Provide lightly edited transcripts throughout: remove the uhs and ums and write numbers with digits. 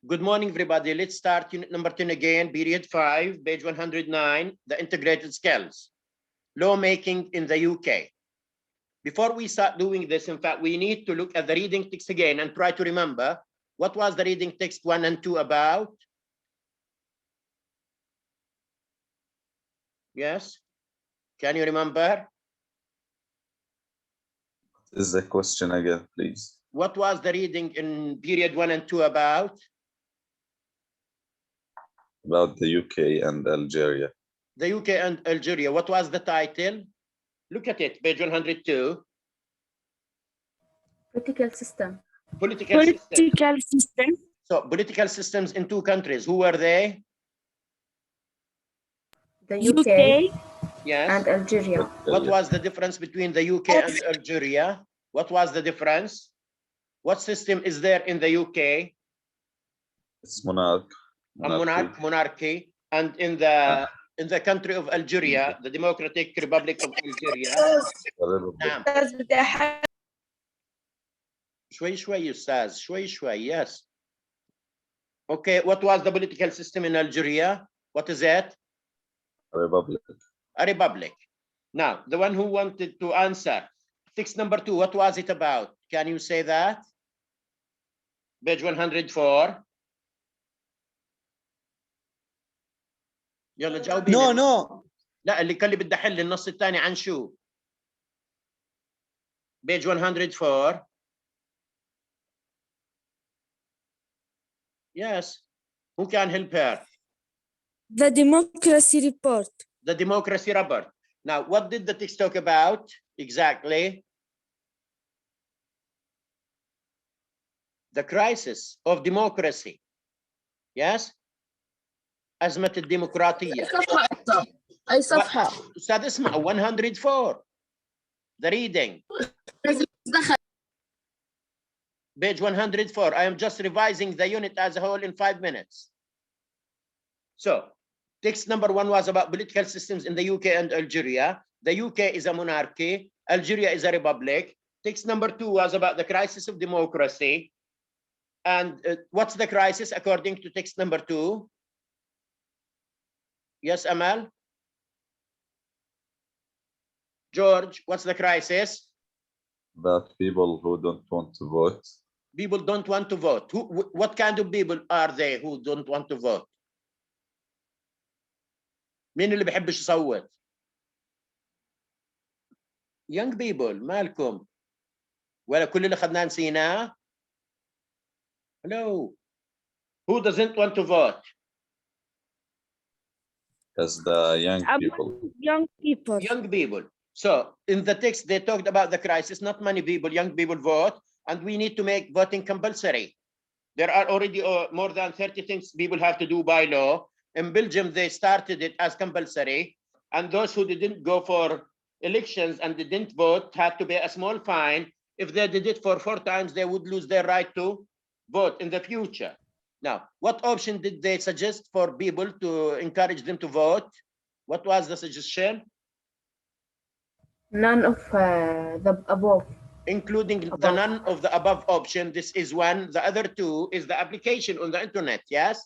Good morning, everybody. Let's start unit number 10 again, period 5, page 109, the integrated skills, lawmaking in the UK. Before we start doing this, in fact, we need to look at the reading text again and try to remember what was the reading text 1 and 2 about. Yes? Can you remember? Is the question again, please? What was the reading in period 1 and 2 about? About the UK and Algeria. The UK and Algeria. What was the title? Look at it, page 102. Political system. Political system. So political systems in two countries. Who were they? The UK Yes. and Algeria. What was the difference between the UK and Algeria? What was the difference? What system is there in the UK? It's monarchy. Monarchy. And in the country of Algeria, the Democratic Republic of Algeria. نعم. شوي أستاذ شوي yes. Okay, what was the political system in Algeria? What is it? A republic. A republic. Now, the one who wanted to answer, text number 2, what was it about? Can you say that? Page 104. يلا جاوبيني. No. لا اللي كان اللي بدي احل النص الثاني عن شو؟ page 104. Yes. Who can help her? The democracy report. The democracy report. Now, what did the text talk about exactly? The crisis of democracy. Yes? أزمة الديمقراطية. أي صفحة؟ أستاذ اسمع 104. The reading. Page 104. I am just revising the unit as a whole in 5 minutes. So, text number 1 was about political systems in the UK and Algeria. The UK is a monarchy. Algeria is a republic. Text number 2 was about the crisis of democracy. And what's the crisis according to text number 2? Yes, Amal? George, what's the crisis? About people who don't want to vote. People don't want to vote. What kind of people are they who don't want to vote? مين اللي بيحبش يصوت؟ Young people, مالكم؟ ولا كل اللي خدناه نسيناه؟ Hello. Who doesn't want to vote? As the young people. Young people. Young people. So in the text, they talked about the crisis. Not many people, young people vote, and we need to make voting compulsory. There are already more than 30 things people have to do by law. In Belgium, they started it as compulsory, and those who didn't go for elections and didn't vote had to pay a small fine. If they did it for 4 times, they would lose their right to vote in the future. Now, what option did they suggest for people to encourage them to vote? What was the suggestion? None of the above. Including the none of the above option. This is one. The other 2 is the application on the internet. Yes?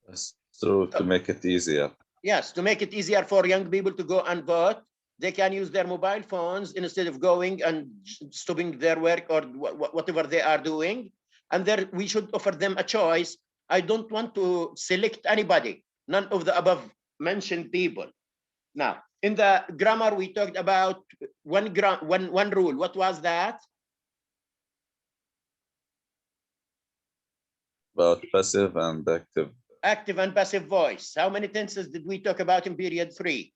That's true, to make it easier. Yes, to make it easier for young people to go and vote. They can use their mobile phones instead of going and stopping their work or whatever they are doing. And there we should offer them a choice. I don't want to select anybody, none of the above mentioned people. Now, in the grammar, we talked about one rule. What was that? About passive and active. Active and passive voice. How many tenses did we talk about in period 3?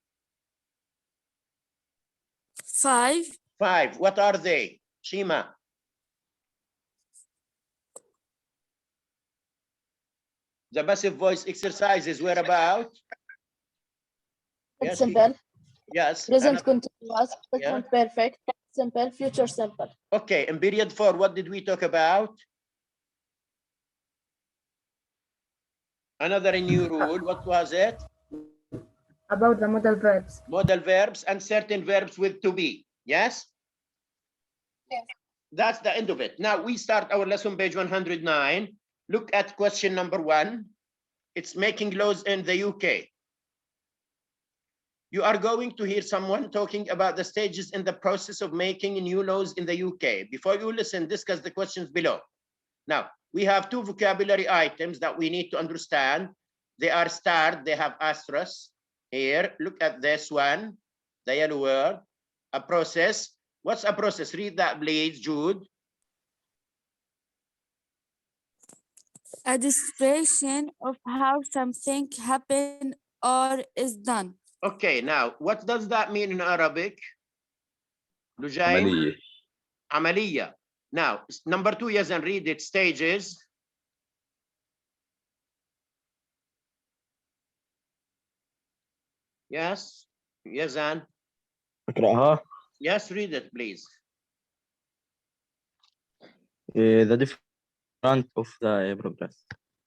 5. 5. What are they? Shima. The passive voice exercises were about? Yes. Simple. Yes. Present continuous, present perfect, simple, future simple. Okay, in period 4, what did we talk about? Another new rule. What was it? About the modal verbs. Modal verbs and certain verbs with to be. Yes? Yes. That's the end of it. Now we start our lesson, page 109. Look at question number 1. It's making laws in the UK. You are going to hear someone talking about the stages in the process of making new laws in the UK. Before you listen, discuss the questions below. Now, we have 2 vocabulary items that we need to understand. They are starred, they have asterisks. Here, look at this one, the yellow word, a process. What's a process? Read that, please, Jude. A description of how something happened or is done. Okay, now, what does that mean in Arabic? Lujain? عملية. Amaliya. Now, number 2, yes, and read it, stages. Yes, yes, and أقرأها. yes, read it, please. The different of the progress.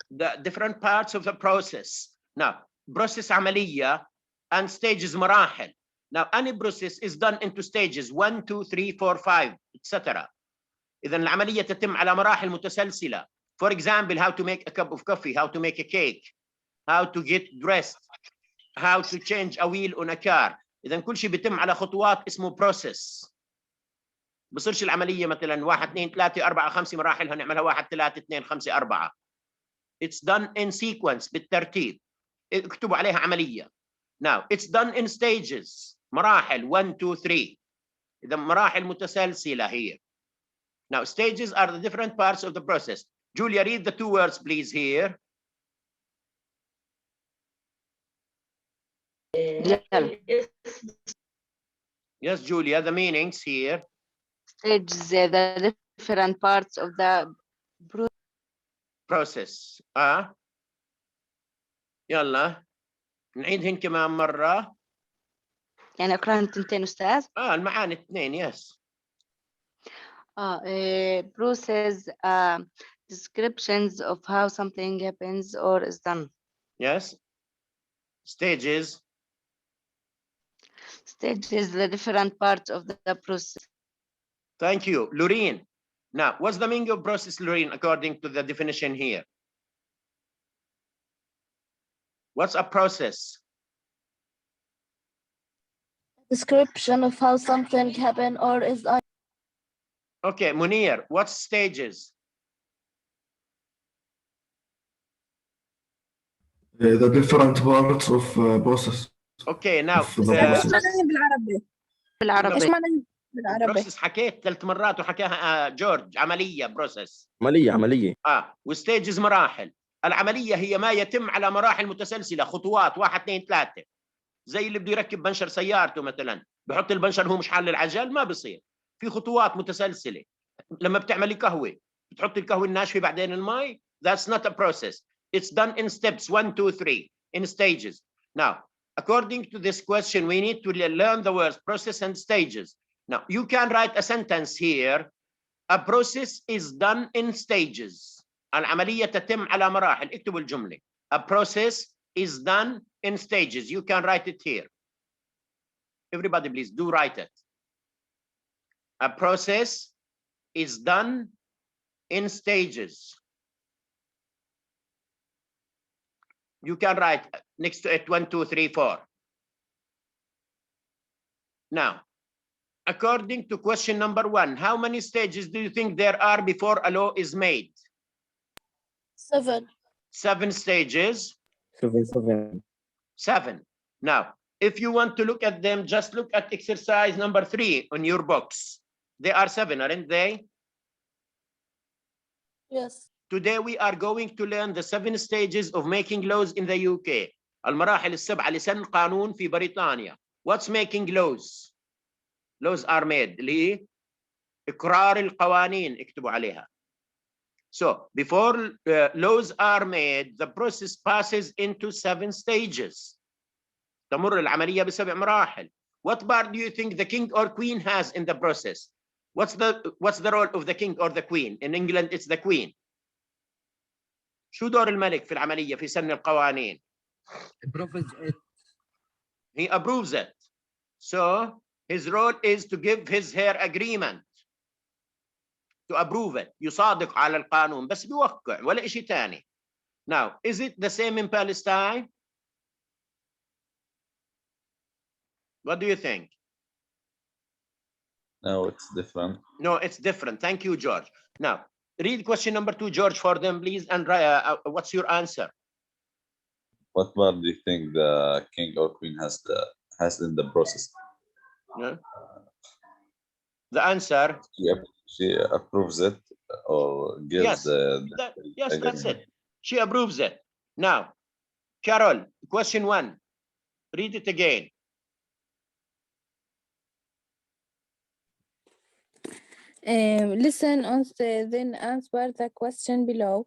The different parts of the process. Now, process عملية and stages مراحل. Now, any process is done into stages 1, 2, 3, 4, 5, etc. إذا العملية تتم على مراحل متسلسلة. For example, how to make a cup of coffee, how to make a cake, how to get dressed, how to change a wheel on a car. إذا كل شيء بيتم على خطوات اسمه process. بصيرش العملية مثلا 1 2 3 4 5 مراحل هنعملها 1 3 2 5 4. It's done in sequence بالترتيب. اكتبوا عليها عملية. Now, it's done in stages. مراحل 1 2 3. إذا مراحل متسلسلة هي. Now, stages are the different parts of the process. Julia, read the 2 words, please, here. Yes, Julia, the meanings here. Stages, the different parts of the Process. يلا نعيدهن كمان مرة. يعني اقراهم تنتين أستاذ. المعاني 2, yes. Process, descriptions of how something happens or is done. Yes. Stages. Stages, the different parts of the process. Thank you. Loreen. Now, what's the meaning of process, Loreen, according to the definition here? What's a process? Description of how something happened or is done. Okay, Munir, what's stages? The different parts of process. Okay, now of the process. بالعربي. إيش معنى بالعربي؟ process حكيت 3 مرات وحكاها جورج. عملية process. عملية. وستيجز مراحل. العملية هي ما يتم على مراحل متسلسلة، خطوات 1 2 3. زي اللي بده يركب بنشر سيارته مثلا، بحط البنشر هو مش حال العجل، ما بصير. في خطوات متسلسلة. لما بتعملي قهوة بتحطي القهوة الناشفة بعدين الماء. That's not a process. It's done in steps 1 2 3, in stages. Now, according to this question, we need to learn the words process and stages. Now, you can write a sentence here. A process is done in stages. العملية تتم على مراحل. اكتبوا الجملة. A process is done in stages. You can write it here. Everybody, please do write it. A process is done in stages. You can write next to it 1 2 3 4. Now, according to question number 1, how many stages do you think there are before a law is made? 7. 7 stages. 7. Now, if you want to look at them, just look at exercise number 3 on your box. They are 7, aren't they? Yes. Today we are going to learn the 7 stages of making laws in the UK. المراحل السبعة لسن قانون في بريطانيا. What's making laws? Laws are made. اللي هي إقرار القوانين. اكتبوا عليها. So before laws are made, the process passes into 7 stages. تمر العملية ب7 مراحل. What part do you think the king or queen has in the process? What's the role of the king or the queen? In England, it's the queen. شو دور الملك في العملية في سن القوانين؟ He approves it. So his role is to give her agreement. to approve it. يصادق على القانون بس بيوقع ولا إشي تاني. Now, is it the same in Palestine? What do you think? No, it's different. No, it's different. Thank you, George. Now, read question number 2, George, for them, please. And what's your answer? What part do you think the king or queen has in the process? Yeah. The answer? She approves it or gives Yes. the Yes, that's agreement. it. She approves it. Now, Carol, question 1. Read it again. Listen and then answer the question below.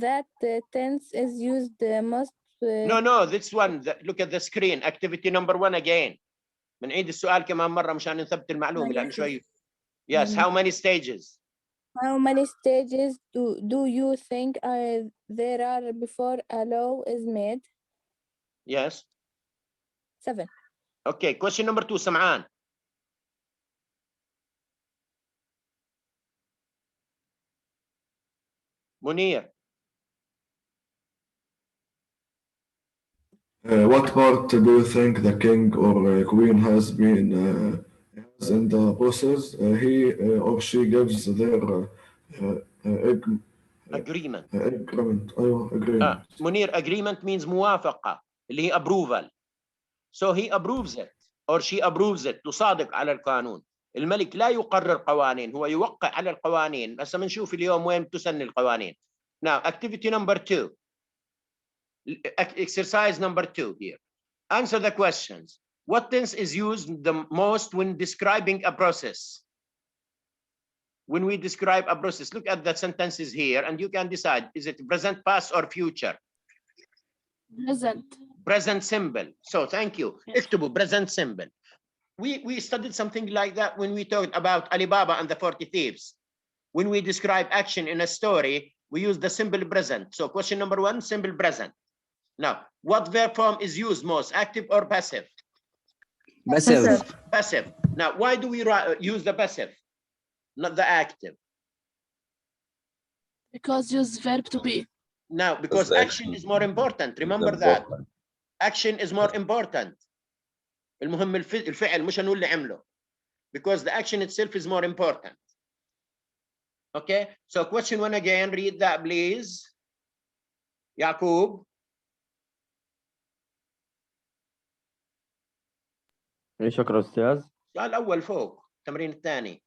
That tense is used most. No, this one. Look at the screen. Activity number 1 again. بنعيد السؤال كمان مرة مشان نثبت المعلومة لأن شوي. Yes, how many stages? How many stages do you think there are before a law is made? Yes. 7. Okay, question number 2, سمعان. منير. What part do you think the king or queen has has in the process? He or she gives their Agreement. agreement. Agreement. منير, agreement means موافقة اللي هي approval. So he approves it or she approves it. تصادق على القانون. الملك لا يقرر قوانين، هو يوقع على القوانين. بس بنشوف اليوم وين تسن القوانين. Now, activity number 2. Exercise number 2 here. Answer the questions. What tense is used the most when describing a process? When we describe a process, look at the sentences here and you can decide, is it present, past, or future? Present. Present simple. So thank you. اكتبوا present simple. We studied something like that when we talked about Alibaba and the 40 thieves. When we describe action in a story, we use the simple present. So question number 1, simple present. Now, what verb form is used most, active or passive? Passive. Passive. Now, why do we use the passive, not the active? Because use verb to be. Now, because the action action is more important. is Remember that. important. Action is more important. المهم الفعل مش هنقول اللي عمله. Because the action itself is more important. Okay, so question 1 again, read that please. يعقوب. شكرا أستاذ. السؤال الأول فوق، التمرين الثاني.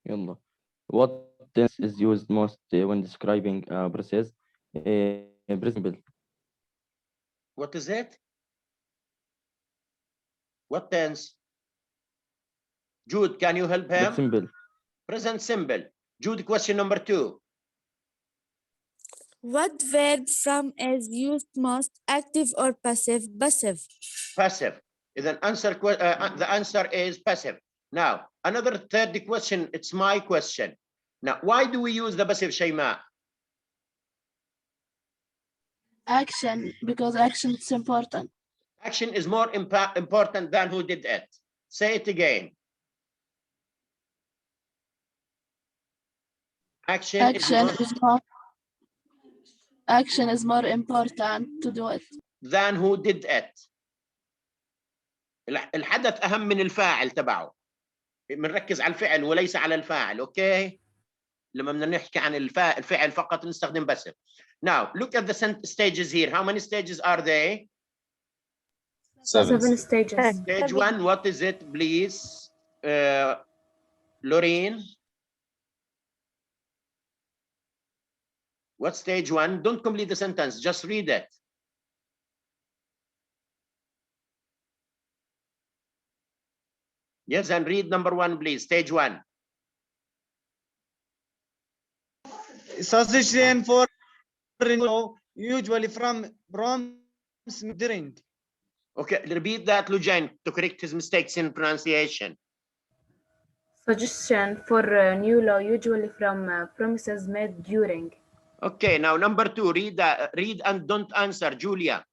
يلا. What tense is used most when describing a process? Present simple. What is it? What tense? Jude, can you help him? Present simple. Present simple. Jude, question number 2. What verb from is used most, active or passive? Passive. Passive. The answer is passive. Now, another third question, it's my question. Now, why do we use the passive, Shayma? Action, because action is important. Action is more important than who did it. Say it again. Action is more important to do it. Than who did it. الحدث أهم من الفاعل تبعه. بنركز على الفعل وليس على الفاعل. اوكي؟ لما بدنا نحكي عن الفعل فقط نستخدم passive. Now, look at the stages here. How many stages are they? 7 stages. Stage 1, what is it, please? Lorraine? What's stage 1? Don't complete the sentence, just read it. Yes, and read number 1, please. Stage 1. Association for usually from during. Okay, repeat that, Lujan, to correct his mistakes in pronunciation. Suggestion for new law usually from promises made during. Okay, now number 2, read and don't answer, Julia.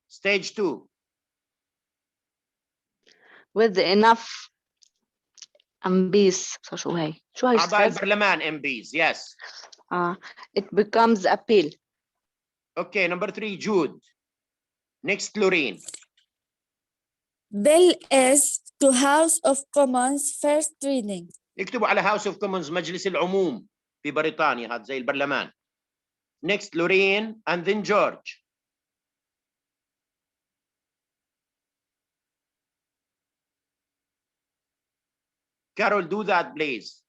Stage 2. With enough MPs شو هي أعضاء أستاذ؟ البرلمان MPs. Yes. It becomes a bill. Okay, number 3, Jude. Next, Loreen. Bill is to House of Commons first reading. اكتبوا على House of Commons مجلس العموم في بريطانيا، هذا زي البرلمان. Next, Loreen, and then George. Carol, do that, please.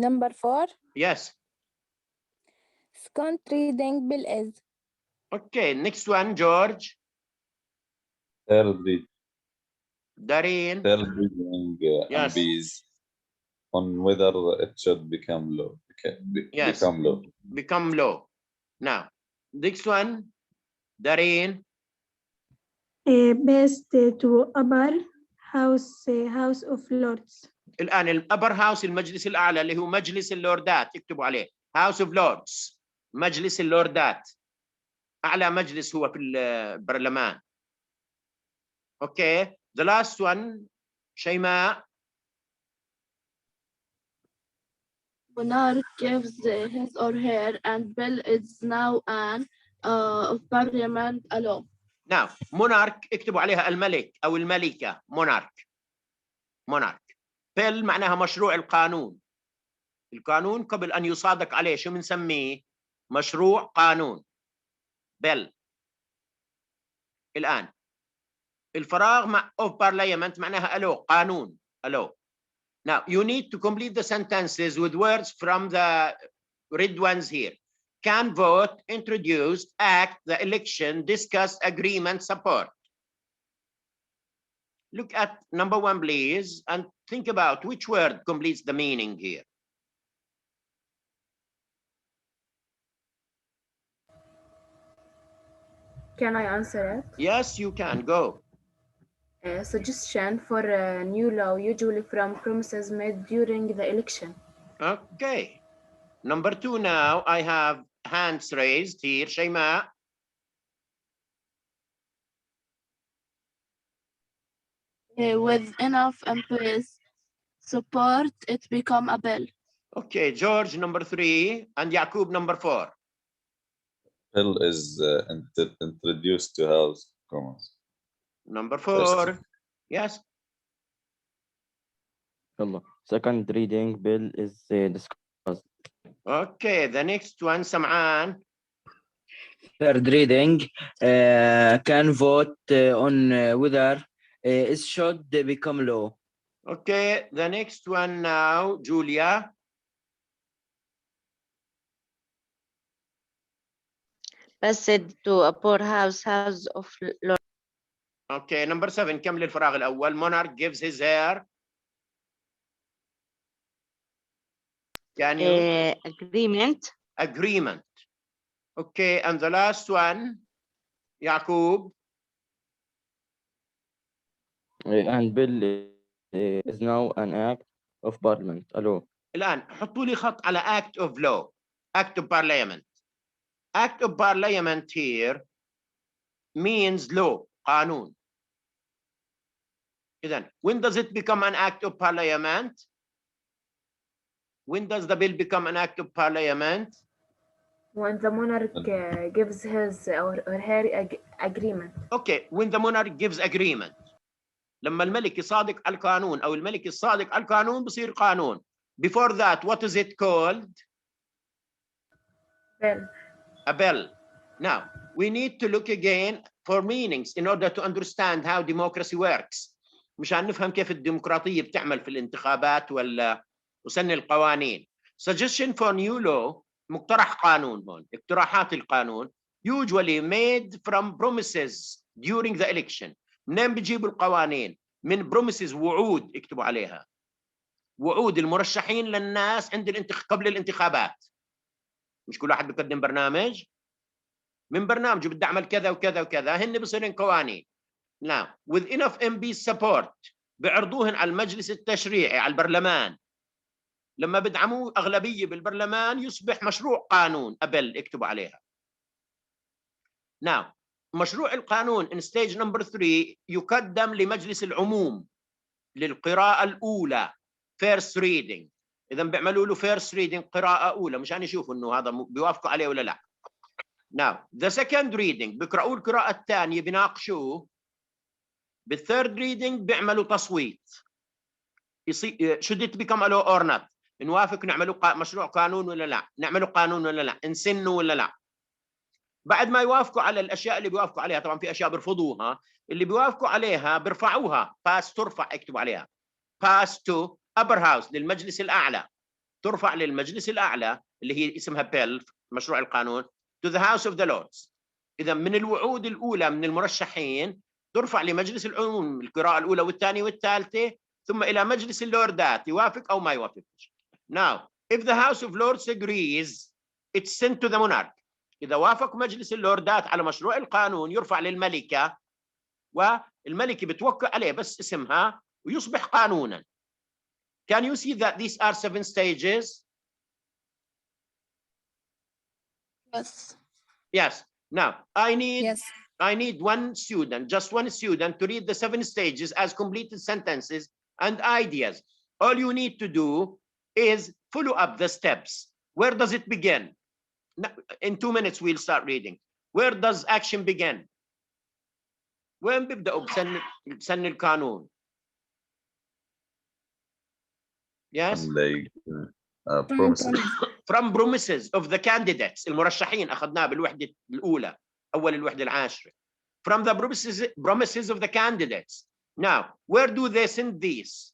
Number 4. Yes. Second reading bill is. Okay, next one, George. Third reading Yes. MPs on whether it should become law. Yes. Become law. Become law. Now, next one, Dareen. Best to upper house of lords. الآن الأبر هاوس المجلس الأعلى اللي هو مجلس اللوردات، اكتبوا عليه House of Lords، مجلس اللوردات، أعلى مجلس هو في البرلمان. Okay, the last one, شيماء. Monarch gives his or her and bill is now an of parliament a law. Now, monarch اكتبوا عليها الملك أو الملكة. monarch. bill معناها مشروع القانون. القانون قبل أن يصادق عليه شو بنسميه؟ مشروع قانون. bill. الآن الفراغ مع of parliament معناها allow قانون. allow. Now you need to complete the sentences with words from the red ones here. Can vote, introduce, act, the election, discuss, agreement, support. Look at number 1, please, and think about which word completes the meaning here. Can I answer it? Yes, you can go. Suggestion for a new law, usually from promises made during the election. Okay. Number 2 now, I have hands raised here. Shayma. With enough MPs support, it become a bill. Okay, George, number 3, and Yaqub, number 4. Bill is introduced to House of Commons. Number 4. Yes. Second reading bill is discussed. Okay, the next one, Sam'an. Third reading can vote on whether it should become law. Okay, the next one now, Julia. Passed to a poorhouse, House of Lords. Okay, number 7, كمل الفراغ الأول. Monarch gives his heir. Can you? Agreement. Agreement. Okay, and the last one, Yaqub. And bill is now an act of parliament, a law. الآن حطوا لي خط على act of law, act of parliament. Act of parliament here means law, قانون. إذن, when does it become an act of parliament? When does the bill become an act of parliament? When the monarch gives his or her agreement. Okay, when the monarch gives agreement. لما الملك يصادق على القانون أو الملك يصادق على القانون بصير قانون. Before that, what is it called? Bill. A bill. Now, we need to look again for meanings in order to understand how democracy works. مشان نفهم كيف الديمقراطية بتعمل في الانتخابات وسن القوانين. Suggestion for new law, مقترح قانون هون. اقتراحات القانون usually made from promises during the election. منين بيجيبوا القوانين؟ من promises، وعود اكتبوا عليها. وعود المرشحين للناس عند قبل الانتخابات. مش كل واحد بيقدم برنامج؟ من برنامجه بدي اعمل كذا وكذا وكذا، هن بصيرن قوانين. Now, with enough MB support بيعرضوهن على المجلس التشريعي، على البرلمان. لما بدعموه أغلبية بالبرلمان يصبح مشروع قانون، أبل اكتبوا عليها. Now, مشروع القانون in stage number 3 يقدم لمجلس العموم للقراءة الأولى first reading. إذا بيعملوا له first reading قراءة أولى مشان يشوفوا إنه هذا بيوافقوا عليه ولا لا. Now the second reading بيقرأوا القراءة الثانية بيناقشوه. بالثيرد reading بيعملوا تصويت. should it become a law or not؟ نوافق نعملوا مشروع قانون ولا لا؟ نعملوا قانون ولا لا؟ نسنه ولا لا؟ بعد ما يوافقوا على الاشياء اللي بيوافقوا عليها، طبعا في اشياء بيرفضوها، اللي بيوافقوا عليها بيرفعوها باس، ترفع، اكتبوا عليها باس تو upper house للمجلس الاعلى، ترفع للمجلس الاعلى اللي هي اسمها بيل مشروع القانون to the house of the lords. اذا من الوعود الاولى من المرشحين ترفع لمجلس العموم القراءه الاولى والثانيه والثالثه، ثم الى مجلس اللوردات يوافق او ما يوافق. Now if the house of lords agrees it's sent to the monarch. إذا وافق مجلس اللوردات على مشروع القانون يرفع للملكة، والملكة بتوقع عليه بس اسمها ويصبح قانونا. Can you see that these are 7 stages? Yes. Yes. Now I need one student, just one student, to read the 7 stages as completed sentences and ideas. All you need to do is follow up the steps. Where does it begin? In 2 minutes we'll start reading. Where does action begin? وين بيبدأوا بسن القانون؟ Yes. Promises. From promises of the candidates. المرشحين أخذناه بالوحدة الأولى، أول الوحدة العاشرة. From the promises of the candidates. Now, where do they send these?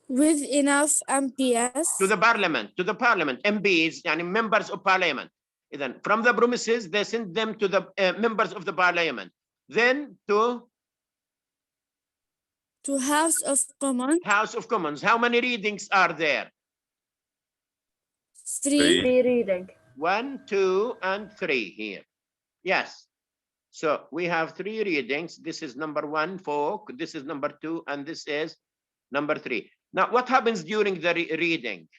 with enough MPS To the parliament, MPs, يعني members of parliament. Then from the promises, they send them to the members of the parliament. Then to House of Commons. House of Commons. How many readings are there? 3 reading. 1, 2, and 3 here. Yes. So we have 3 readings. This is number 1, 4. This is number 2, and this is number 3. Now, what happens during the reading?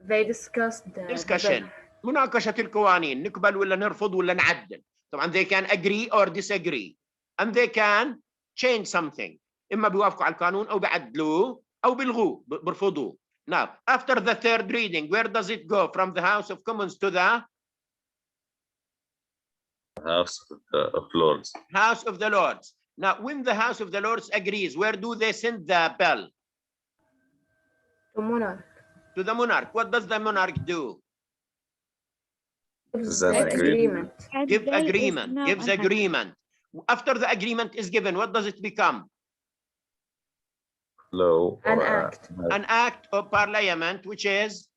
They discussed the discussion. مناقشة القوانين، نقبل ولا نرفض ولا نعدل. طبعا they can agree or disagree, and they can change something. إما بيوافقوا على القانون أو بيعدلوه أو بيلغوه بيرفضوه. Now, after the third reading, where does it go? From the House of Commons to the House of Lords. House of the Lords. Now, when the House of the Lords agrees, where do they send the bill? To monarch. To the monarch. What does the monarch do? Gives agreement. Give agreement. Gives agreement. After the agreement is given, what does it become? Law. An act. An act of parliament, which is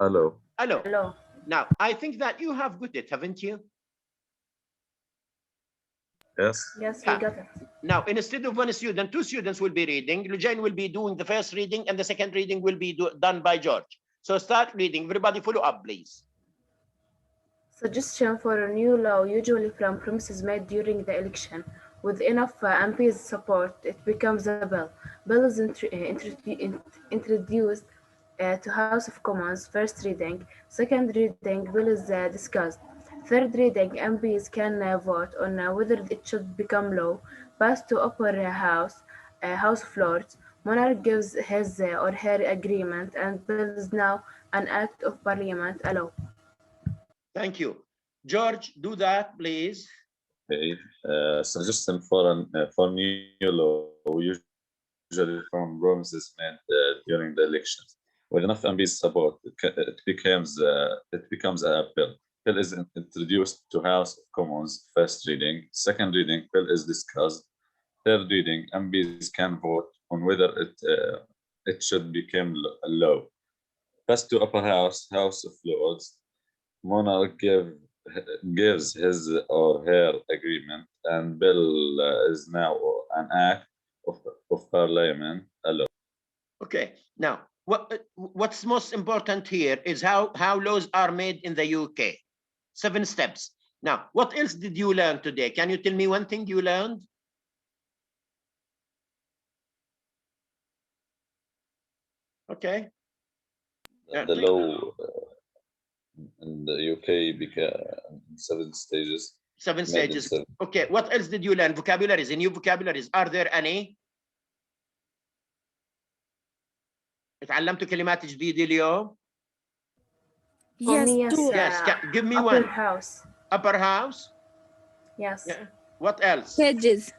a law. A law. Law. Now, I think that you have got it, haven't you? Yes. Yes, we got it. Now, instead of 1 student, 2 students will be reading. Lujain will be doing the first reading, and the second reading will be done by George. So start reading. Everybody follow up, please. Suggestion for a new law, usually from promises made during the election. With enough MPs support, it becomes a bill. Bill is introduced to House of Commons, first reading. Second reading, bill is discussed. Third reading, MPs can vote on whether it should become law. Passed to upper house, House of Lords. Monarch gives his or her agreement, and bill is now an act of parliament, a law. Thank you. George, do that, please. Okay. Suggestion for new law, usually from promises made during the elections. With enough MPs support, it becomes a bill. Bill is introduced to House of Commons, first reading. Second reading, bill is discussed. Third reading, MPs can vote on whether it should become a law. Passed to upper house, House of Lords. Monarch gives his or her agreement, and bill is now an act of parliament, a law. Okay. Now, what's most important here is how laws are made in the UK. 7 steps. Now, what else did you learn today? Can you tell me one thing you learned? Okay. The law in the UK became 7 stages. 7 made in stages. 7. Okay, what else did you learn? Vocabularies, new vocabularies. Are there any? اتعلمتوا كلمات جديدة اليوم؟ For Yes, me, yes, two. Yes, give me upper one. house. Upper house. Yes. Yeah. What else? Pages.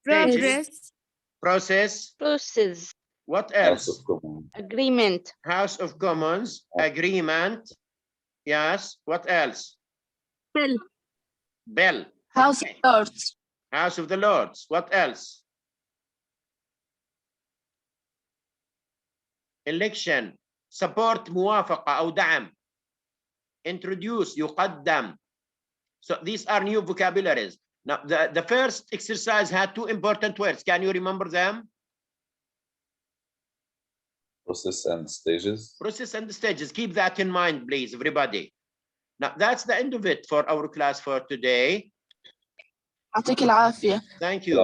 Pages. Progress. Process. Process. What House else? of Commons. Agreement. House of Commons. Agreement. Yes. What else? Bill. Bell. House of Lords. House of the Lords. What else? Election. Support موافقة أو دعم. Introduce يقدم. So these are new vocabularies. Now the first exercise had 2 important words. Can you remember them? Process and stages. Process and stages. Keep that in mind, please, everybody. Now that's the end of it for our class for today. يعطيك العافية. Thank you.